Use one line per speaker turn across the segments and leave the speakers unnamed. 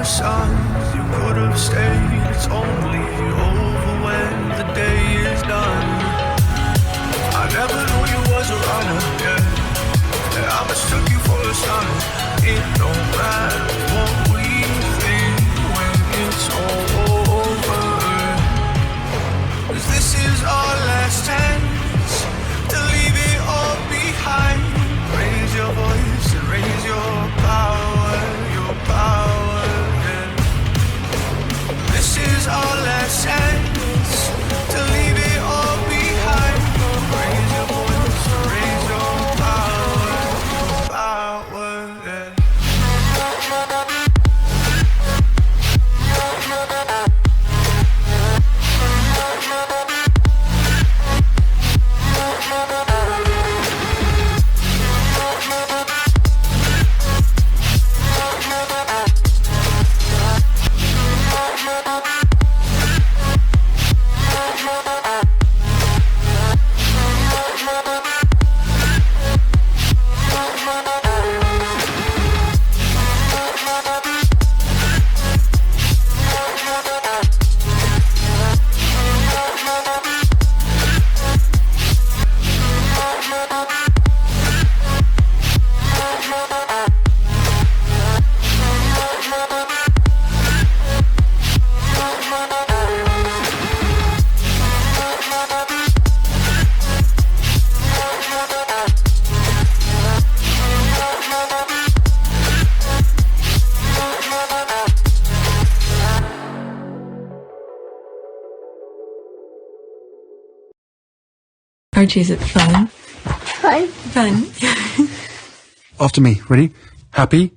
the sun, you could have stayed. It's only over when the day is done. I never knew you was a runner, yeah. I mistook you for a son. It don't matter what we think when it's all over. 'Cause this is our last chance to leave it all behind. Raise your voice and raise your power, yeah. This is our last chance to leave it all behind. Raise your voice, raise your power, yeah.
Archie, is it fun?
Fun.
Fun.
After me. Ready? Happy?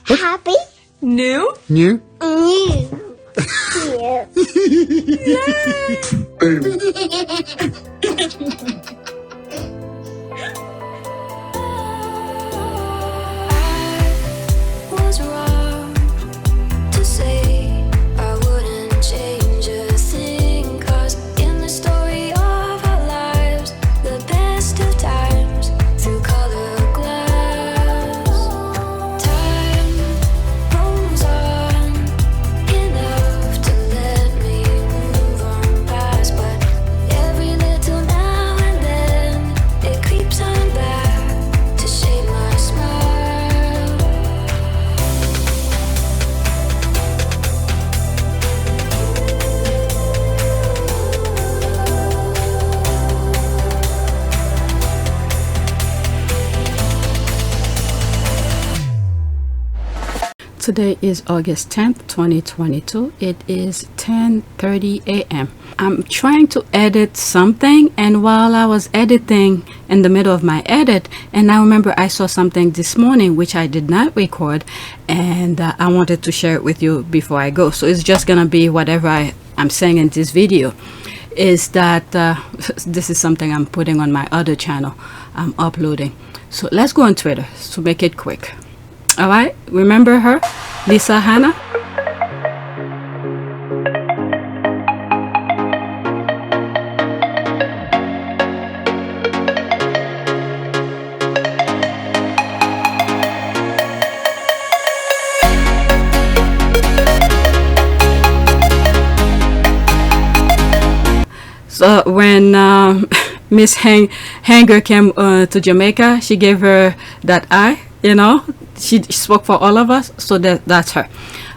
Happy.
New?
New?
New.
Boom.
Was wrong to say I wouldn't change a thing, 'cause in the story of our lives, the best of times through color glass, time rolls on enough to let me move on past, but every little now and then it creeps on back to shape my smile.
Today is August 10th, 2022. It is 10:30 a.m. I'm trying to edit something, and while I was editing in the middle of my edit, and I remember I saw something this morning which I did not record, and I wanted to share it with you before I go. So it's just gonna be whatever I'm saying in this video. Is that this is something I'm putting on my other channel I'm uploading. So let's go on Twitter to make it quick. All right, remember her, Lisa Hanna? So when Miss Hanger came to Jamaica, she gave her that eye, you know. She spoke for all of us, so that's her.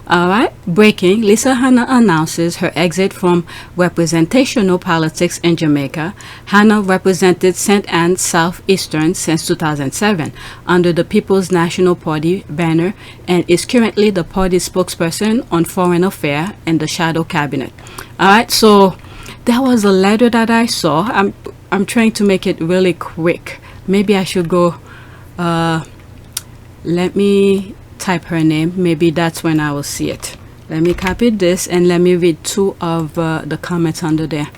All right, breaking. Lisa Hanna announces her exit from representational politics in Jamaica. Hanna represented St. Anne's Southeastern since 2007 under the People's National Party banner and is currently the party spokesperson on foreign affairs in the shadow cabinet. All right, so there was a letter that I saw. I'm trying to make it really quick. Maybe I should go let me type her name. Maybe that's when I will see it. Let me copy this and let me read two of the comments under there.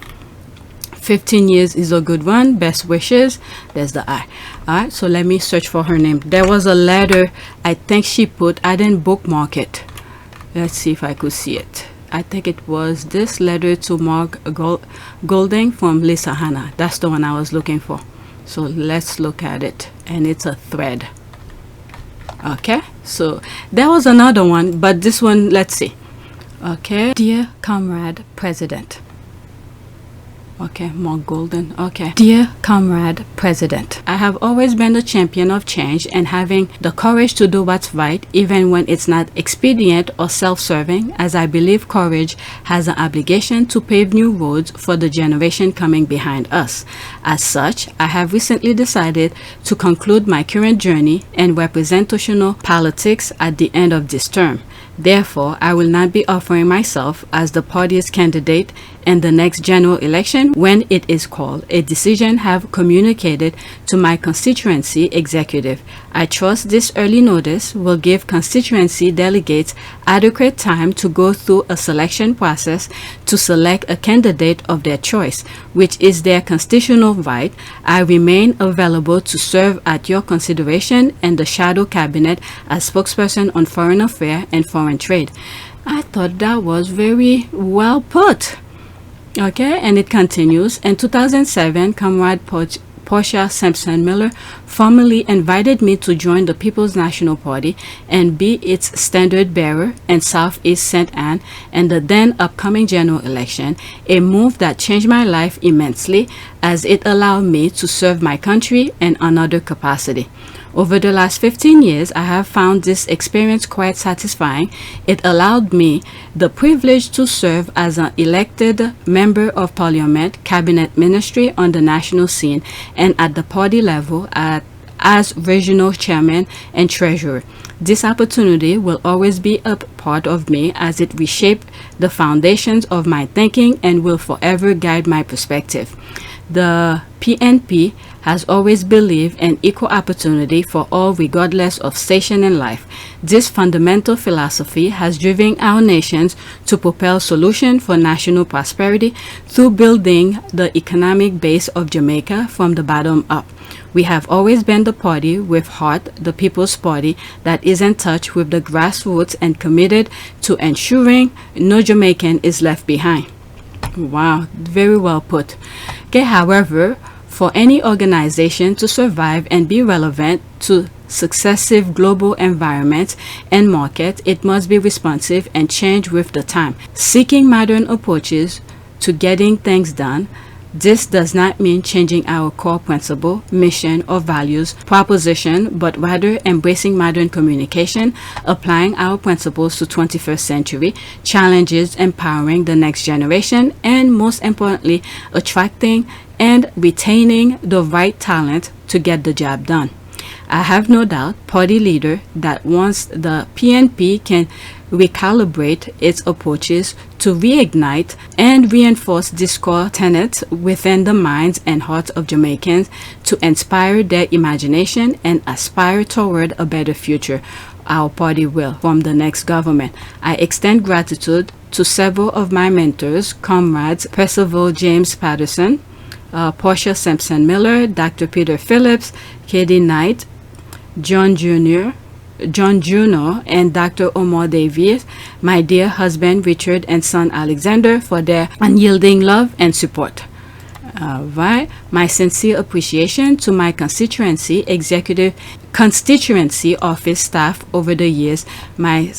15 years is a good one. Best wishes. There's the I. All right, so let me search for her name. There was a letter I think she put. I didn't bookmark it. Let's see if I could see it. I think it was this letter to Mark Golding from Lisa Hanna. That's the one I was looking for. So let's look at it. And it's a thread. Okay, so there was another one, but this one, let's see. Okay, dear comrade president. Okay, more golden. Okay. Dear Comrade President, I have always been the champion of change and having the courage to do what's right, even when it's not expedient or self-serving, as I believe courage has an obligation to pave new roads for the generation coming behind us. As such, I have recently decided to conclude my current journey in representational politics at the end of this term. Therefore, I will not be offering myself as the party's candidate in the next general election when it is called. A decision have communicated to my constituency executive. I trust this early notice will give constituency delegates adequate time to go through a selection process to select a candidate of their choice, which is their constitutional right. I remain available to serve at your consideration in the shadow cabinet as spokesperson on foreign affairs and foreign trade. I thought that was very well put. Okay, and it continues. In 2007, Comrade Portia Sampson Miller formally invited me to join the People's National Party and be its standard bearer in Southeast St. Anne in the then upcoming general election, a move that changed my life immensely as it allowed me to serve my country in another capacity. Over the last 15 years, I have found this experience quite satisfying. It allowed me the privilege to serve as an elected member of parliament, cabinet ministry on the national scene, and at the party level as regional chairman and treasurer. This opportunity will always be a part of me as it reshaped the foundations of my thinking and will forever guide my perspective. The PNP has always believed in equal opportunity for all regardless of station in life. This fundamental philosophy has driven our nations to propel solutions for national prosperity through building the economic base of Jamaica from the bottom up. We have always been the party with heart, the People's Party that is in touch with the grassroots and committed to ensuring no Jamaican is left behind. Wow, very well put. Okay, however, for any organization to survive and be relevant to successive global environments and markets, it must be responsive and change with the time, seeking modern approaches to getting things done. This does not mean changing our core principle, mission, or values proposition, but rather embracing modern communication, applying our principles to 21st century challenges, empowering the next generation, and most importantly, attracting and retaining the right talent to get the job done. I have no doubt party leader that once the PNP can recalibrate its approaches to reignite and reinforce this core tenet within the minds and hearts of Jamaicans to inspire their imagination and aspire toward a better future, our party will from the next government. I extend gratitude to several of my mentors, comrades Percival James Patterson, Portia Sampson Miller, Dr. Peter Phillips, Katie Knight, John Juno, and Dr. Omar Davies, my dear husband Richard and son Alexander, for their unyielding love and support. Right. My sincere appreciation to my constituency office staff over the years, my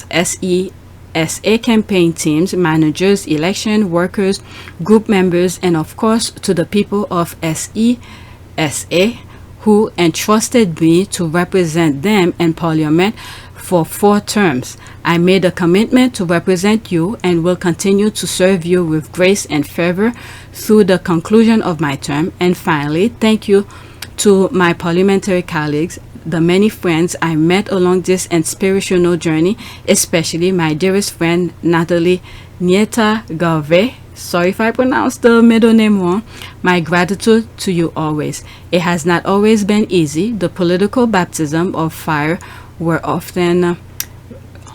SA campaign teams, managers, election workers, group members, and of course to the people of SESA who entrusted me to represent them in Parliament for 4 terms. I made a commitment to represent you and will continue to serve you with grace and favor through the conclusion of my term. And finally, thank you to my parliamentary colleagues, the many friends I met along this inspirational journey, especially my dearest friend Natalie Nieta Garvey. Sorry if I pronounced the middle name wrong. My gratitude to you always. It has not always been easy. The political baptism of fire were often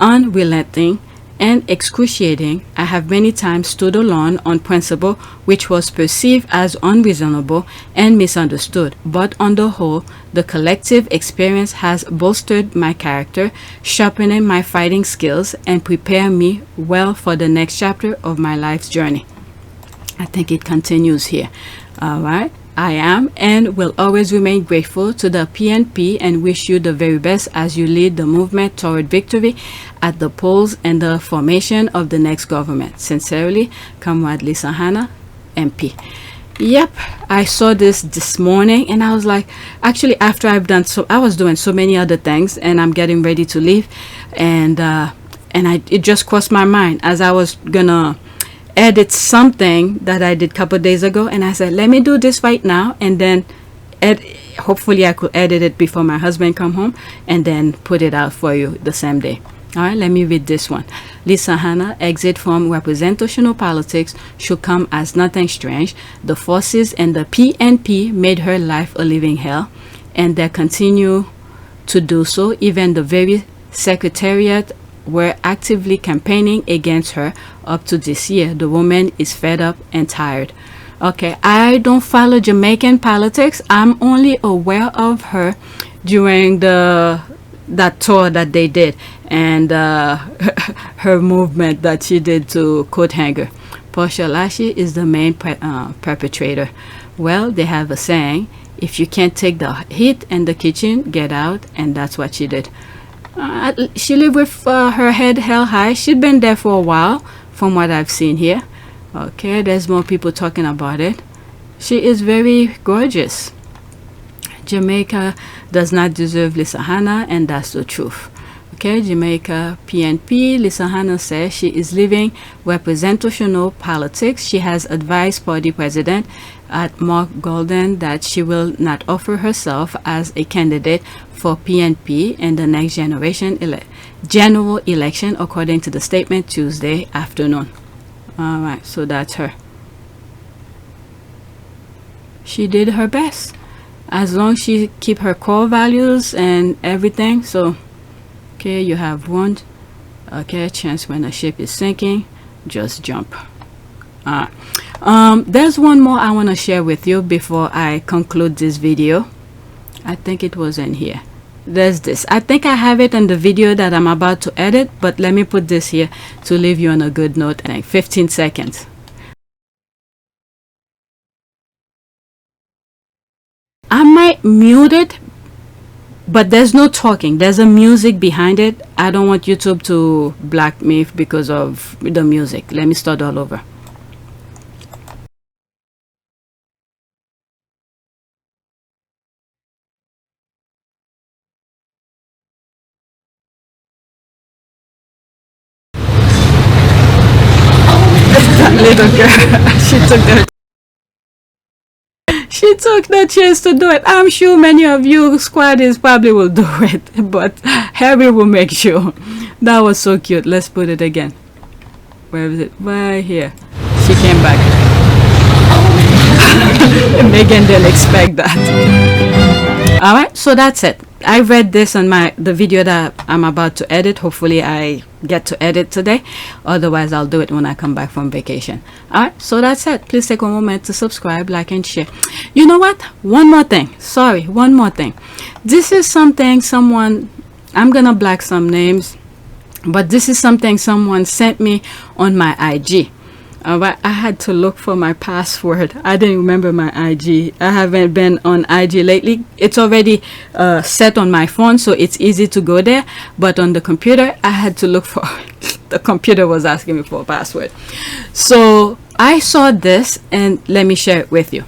unrelenting and excruciating. I have many times stood alone on principle which was perceived as unreasonable and misunderstood, but on the whole, the collective experience has bolstered my character, sharpening my fighting skills, and prepared me well for the next chapter of my life's journey. I think it continues here. All right. I am and will always remain grateful to the PNP and wish you the very best as you lead the movement toward victory at the polls and the formation of the next government. Sincerely, Comrade Lisa Hanna, MP. Yep, I saw this morning and I was like, actually after I was doing so many other things and I'm getting ready to leave, and it just crossed my mind as I was gonna edit something that I did a couple days ago, and I said, let me do this right now, and then hopefully I could edit it before my husband come home and then put it out for you the same day. All right, let me read this one. Lisa Hanna, exit from representational politics should come as nothing strange. The forces and the PNP made her life a living hell, and they continue to do so. Even the very secretariat were actively campaigning against her up to this year. The woman is fed up and tired. Okay, I don't follow Jamaican politics. I'm only aware of her during that tour that they did, and her movement that she did to coat hanger. Portia Lashley is the main perpetrator. Well, they have a saying, if you can't take the heat in the kitchen, get out, and that's what she did. She lived with her head held high. She'd been there for a while from what I've seen here. Okay, there's more people talking about it. She is very gorgeous. Jamaica does not deserve Lisa Hanna, and that's the truth. Okay, Jamaica PNP, Lisa Hanna says she is leaving representational politics. She has advised party president Mark Golden that she will not offer herself as a candidate for PNP in the next general election, according to the statement Tuesday afternoon. All right, so that's her. She did her best, as long as she keep her core values and everything. So okay, you have one. Okay, chance when a ship is sinking, just jump. There's one more I want to share with you before I conclude this video. I think it was in here. There's this. I think I have it in the video that I'm about to edit, but let me put this here to leave you on a good note in like 15 seconds. I might mute it, but there's no talking. There's a music behind it. I don't want YouTube to block me because of the music. Let me start all over. That little girl, she took the chance to do it. I'm sure many of you squaddies probably will do it, but Harry will make sure. That was so cute. Let's put it again. Where is it? Right here. She came back. Meghan didn't expect that. All right, so that's it. I read this on the video that I'm about to edit. Hopefully I get to edit today, otherwise I'll do it when I come back from vacation. All right, so that's it. Please take a moment to subscribe, like, and share. You know what, one more thing. This is something I'm gonna black some names, but this is something someone sent me on my IG. But I had to look for my password. I didn't remember my IG. I haven't been on IG lately. It's already set on my phone, so it's easy to go there. But on the computer, I had to look for the computer was asking me for a password. So I saw this, and let me share it with you.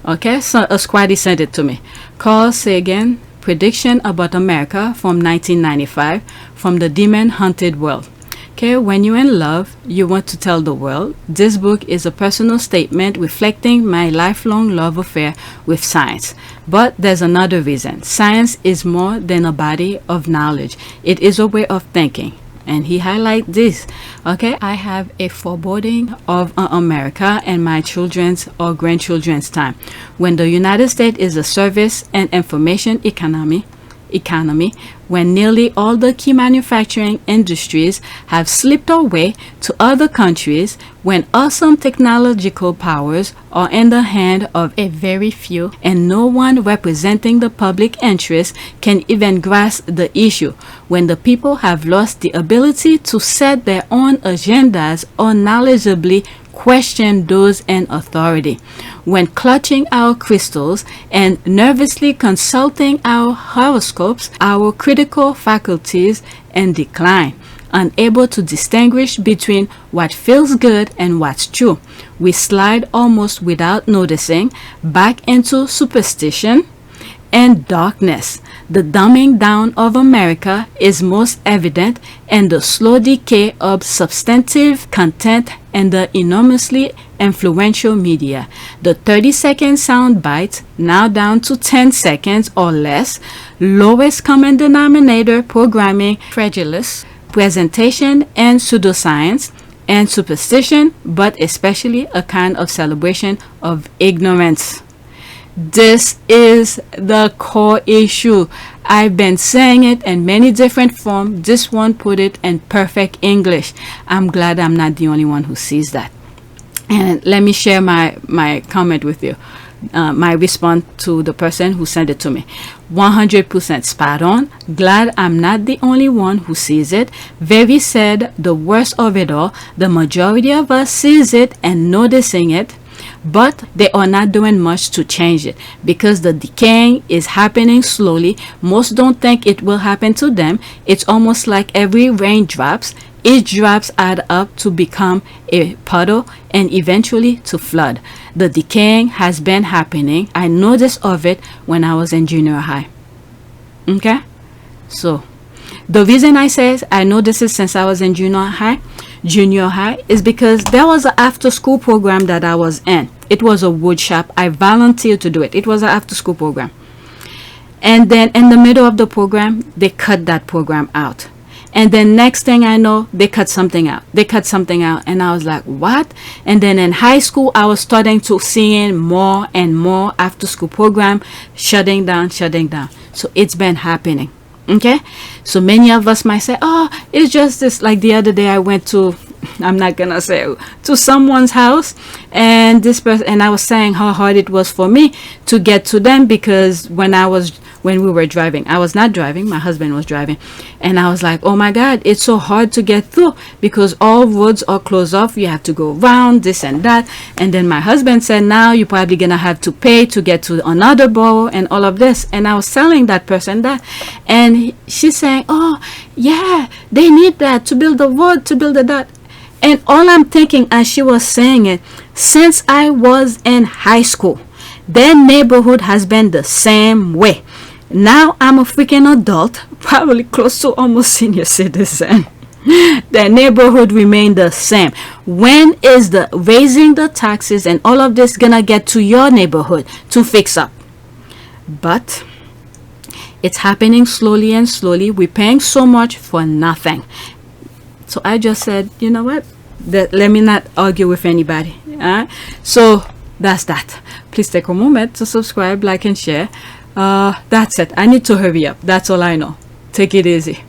Okay, so a squaddy sent it to me. Carl Sagan, prediction about America from 1995 from the demon hunted world. Okay, when you're in love, you want to tell the world. This book is a personal statement reflecting my lifelong love affair with science. But there's another reason. Science is more than a body of knowledge. It is a way of thinking. And he highlight this. Okay, I have a foreboding of America and my children's or grandchildren's time, when the United States is a service and information economy, when nearly all the key manufacturing industries have slipped away to other countries, when awesome technological powers are in the hand of a very few, and no one representing the public interest can even grasp the issue, when the people have lost the ability to set their own agendas or knowledgeably question those in authority. When clutching our crystals and nervously consulting our horoscopes, our critical faculties in decline, unable to distinguish between what feels good and what's true. We slide almost without noticing back into superstition and darkness. The dumbing down of America is most evident in the slow decay of substantive content and the enormously influential media. The 30-second sound bites, now down to 10 seconds or less, lowest common denominator programming, credulous presentation and pseudoscience and superstition, but especially a kind of celebration of ignorance. This is the core issue. I've been saying it in many different forms. This one put it in perfect English. I'm glad I'm not the only one who sees that. And let me share my comment with you. My response to the person who sent it to me. 100% spot on. Glad I'm not the only one who sees it. Very sad. The worst of it all, the majority of us sees it and noticing it, but they are not doing much to change it because the decaying is happening slowly. Most don't think it will happen to them. It's almost like every raindrops, each drops add up to become a puddle and eventually to flood. The decaying has been happening. I noticed of it when I was in junior high. Okay, so the reason I say I know this is since I was in junior high is because there was an after school program that I was in. It was a wood shop. I volunteered to do it. It was an after school program, and then in the middle of the program they cut that program out, and then next thing I know they cut something out, and I was like, what? And then in high school I was starting to seeing more and more after school program shutting down. So it's been happening. Okay, so many of us might say, oh, it's just this. Like the other day I went to, I'm not gonna say, to someone's house, and this person, and I was saying how hard it was for me to get to them because when we were driving, I was not driving, my husband was driving, and I was like, oh my God, it's so hard to get through because all roads are closed off. You have to go around this and that. And then my husband said, now you're probably gonna have to pay to get to another borough and all of this. And I was telling that person that, and she's saying, oh yeah, they need that to build the road, to build that. And all I'm thinking as she was saying it, since I was in high school, their neighborhood has been the same way. Now I'm a freaking adult, probably close to almost senior citizen. The neighborhood remained the same. When is the raising the taxes and all of this gonna get to your neighborhood to fix up? But it's happening slowly and slowly. We're paying so much for nothing. So I just said, you know what? Let me not argue with anybody. So that's that. Please take a moment to subscribe, like, and share. That's it. I need to hurry up. That's all I know. Take it easy.